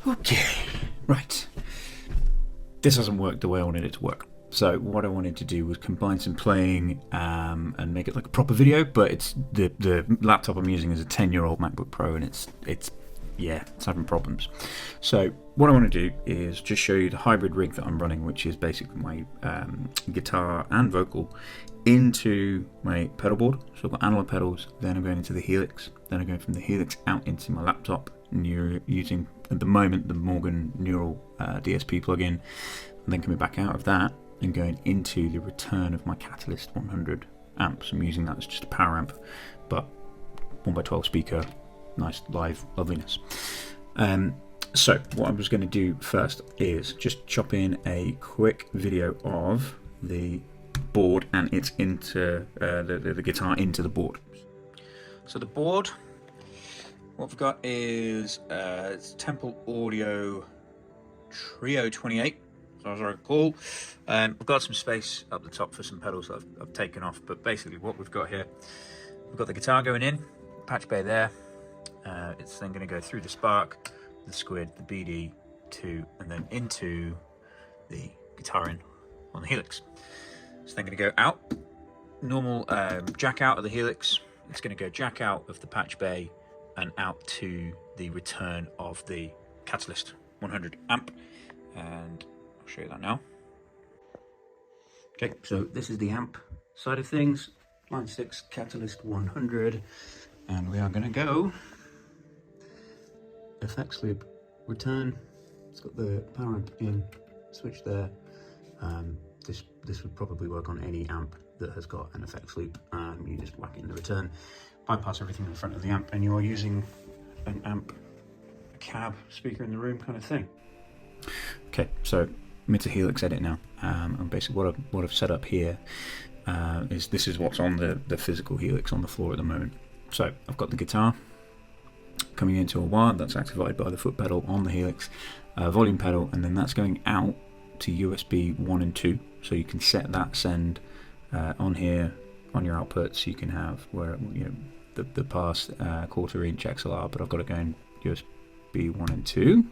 Okay, right. This hasn't worked the way I wanted it to work. So what I wanted to do was combine some playing and make it like a proper video, but it's the laptop I'm using is a 10-year-old MacBook Pro, and it's having problems. So what I want to do is just show you the hybrid rig that I'm running, which is basically my guitar and vocal into my pedalboard. So I've got analog pedals, then I'm going into the Helix, then I'm going from the Helix out into my laptop, and you're using at the moment the Morgan Neural DSP plugin, and then coming back out of that and going into the return of my Catalyst 100 amps. I'm using that as just a power amp, but 1x12 speaker, nice live loveliness. So what I was going to do first is just chop in a quick video of the board and it's into the guitar into the board. So the board, what we've got is it's Temple Audio Trio 28, as I recall. We've got some space up the top for some pedals that I've taken off, but basically what we've got here, we've got the guitar going in, patch bay there. It's then going to go through the Spark, the Squid, the BD2, and then into the guitar in on the Helix. It's then going to go out, normal jack out of the Helix. It's going to go jack out of the patch bay and out to the return of the Catalyst 100 amp, and I'll show you that now. Okay, so this is the amp side of things, line 6 Catalyst 100, and we are going to go effects loop return. It's got the power amp in switch there. This would probably work on any amp that has got an effects loop. You just whack it in the return, bypass everything in the front of the amp, and you are using an amp, a cab speaker in the room kind of thing. Okay, so I'm into Helix edit now, and basically what I've set up here is this is what's on the physical Helix on the floor at the moment. So I've got the guitar coming into a wire that's activated by the foot pedal on the Helix, volume pedal, and then that's going out to USB 1 and 2. So you can set that send on here on your outputs. You can have where the past quarter-inch XLR, but I've got it going USB 1 and 2.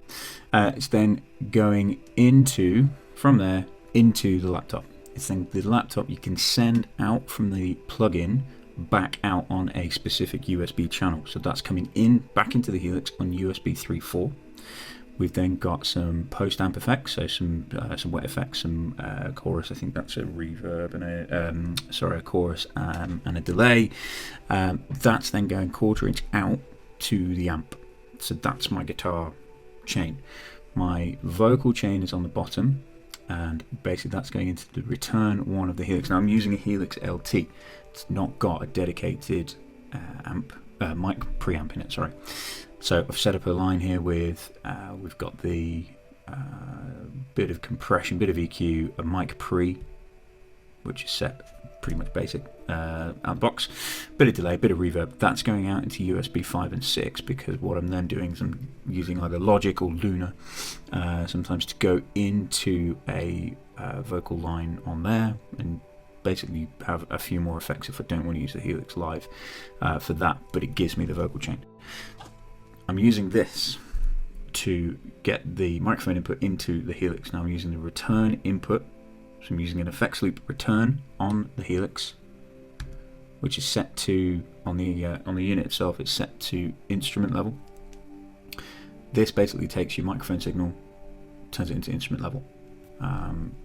It's then going into from there into the laptop. It's then the laptop you can send out from the plugin back out on a specific USB channel. So that's coming in back into the Helix on USB 3.4. We've then got some post-amp effects, so some wet effects, some chorus. I think that's a reverb and a chorus and a delay. That's then going quarter-inch out to the amp. So that's my guitar chain. My vocal chain is on the bottom, and basically that's going into the return one of the Helix. Now I'm using a Helix LT. It's not got a dedicated mic preamp in it, sorry. So I've set up a line here with, we've got the bit of compression, bit of EQ, a mic pre, which is set pretty much basic out the box, bit of delay, bit of reverb. That's going out into USB 5 and 6 because what I'm then doing is I'm using either Logic or Luna sometimes to go into a vocal line on there and basically have a few more effects if I don't want to use the Helix live for that, but it gives me the vocal chain. I'm using this to get the microphone input into the Helix. Now I'm using the return input, so I'm using an effects loop return on the Helix, which is set to on the unit itself. It's set to instrument level. This basically takes your microphone signal, turns it into instrument level.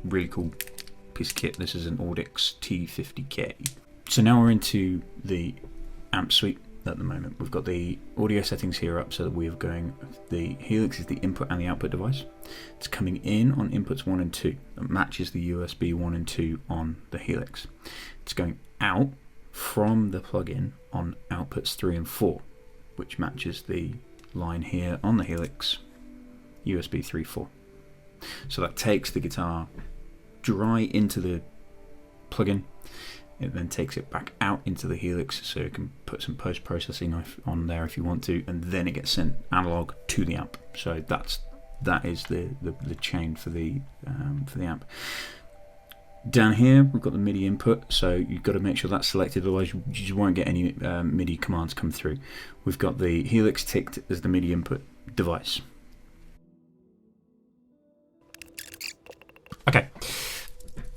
Really cool piece of kit. This is an Audix T50K. So now we're into the amp suite. At the moment we've got the audio settings here up, so that we're going, the Helix is the input and the output device. It's coming in on inputs 1 and 2. It matches the USB 1 and 2 on the Helix. It's going out from the plugin on outputs 3 and 4, which matches the line here on the Helix USB 3.4. So that takes the guitar dry into the plugin. It then takes it back out into the Helix, so you can put some post-processing on there if you want to, and then it gets sent analog to the amp. So that is the chain for the amp. Down here we've got the MIDI input, so you've got to make sure that's selected, otherwise you just won't get any MIDI commands come through. We've got the Helix ticked as the MIDI input device.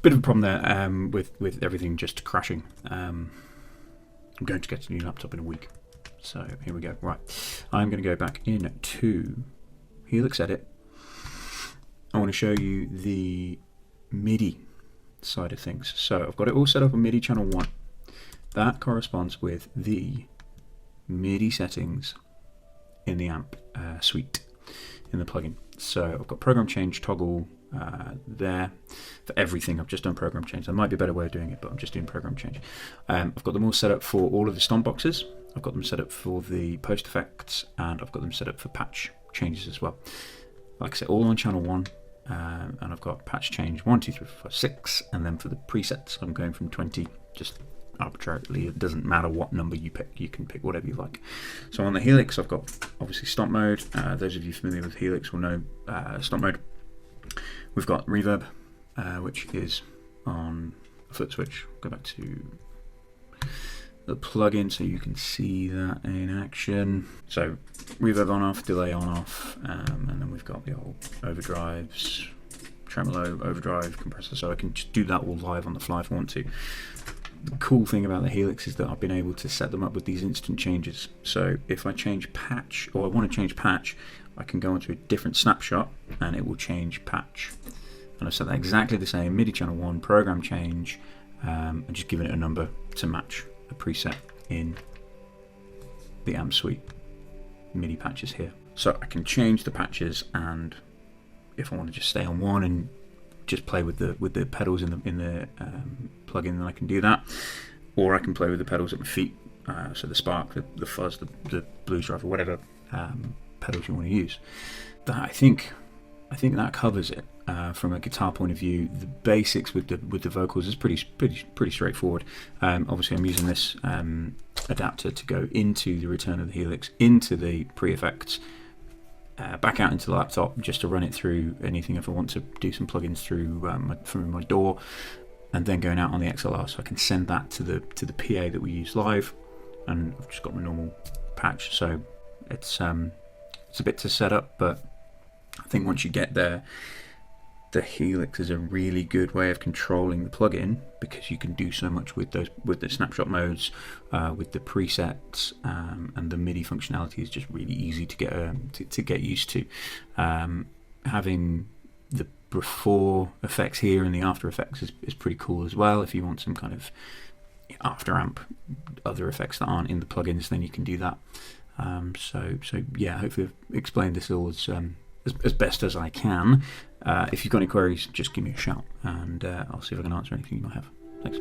bit of a problem there with everything just crashing. I'm going to get a new laptop in a week. So here we go. Right, I'm going to go back into Helix Edit. I want to show you the MIDI side of things. So I've got it all set up on MIDI channel 1. That corresponds with the MIDI settings in the amp suite in the plugin. So I've got program change toggle there for everything. I've just done program change. There might be a better way of doing it, but I'm just doing program change. I've got them all set up for all of the stomp boxes. I've got them set up for the post effects, and I've got them set up for patch changes as well. Like I said, all on channel 1. And I've got patch change 1, 2, 3, 4, 5, 6, and then for the presets I'm going from 20, just arbitrarily. It doesn't matter what number you pick, you can pick whatever you like. So on the Helix I've got obviously stomp mode. Those of you familiar with Helix will know stomp mode. We've got reverb, which is on a flip switch. Go back to the plugin so you can see that in action. So reverb on off, delay on off, and then we've got the old overdrives, tremolo, overdrive, compressor, so I can just do that all live on the fly if I want to. The cool thing about the Helix is that I've been able to set them up with these instant changes. So if I change patch, or I want to change patch, I can go onto a different snapshot and it will change patch. And I've set that exactly the same, MIDI channel 1, program change, and just giving it a number to match a preset in the amp suite MIDI patches here. So I can change the patches, and if I want to just stay on one and just play with the pedals in the plugin, then I can do that. Or I can play with the pedals at my feet, so the spark, the fuzz, the blues drive, or whatever pedals you want to use. That I think that covers it. From a guitar point of view, the basics with the vocals is pretty straightforward. Obviously, I'm using this adapter to go into the return of the Helix, into the pre-effects, back out into the laptop just to run it through anything if I want to do some plugins through my DAW, and then going out on the XLR, so I can send that to the PA that we use live. And I've just got my normal patch, so it's a bit to set up, but I think once you get there, the Helix is a really good way of controlling the plugin, because you can do so much with the snapshot modes, with the presets, and the MIDI functionality is just really easy to get used to. Having the before effects here and the after effects is pretty cool as well. If you want some kind of after amp, other effects that aren't in the plugins, then you can do that. So yeah, hopefully I've explained this all as best as I can. If you've got any queries, just give me a shout, and I'll see if I can answer anything you might have. Thanks.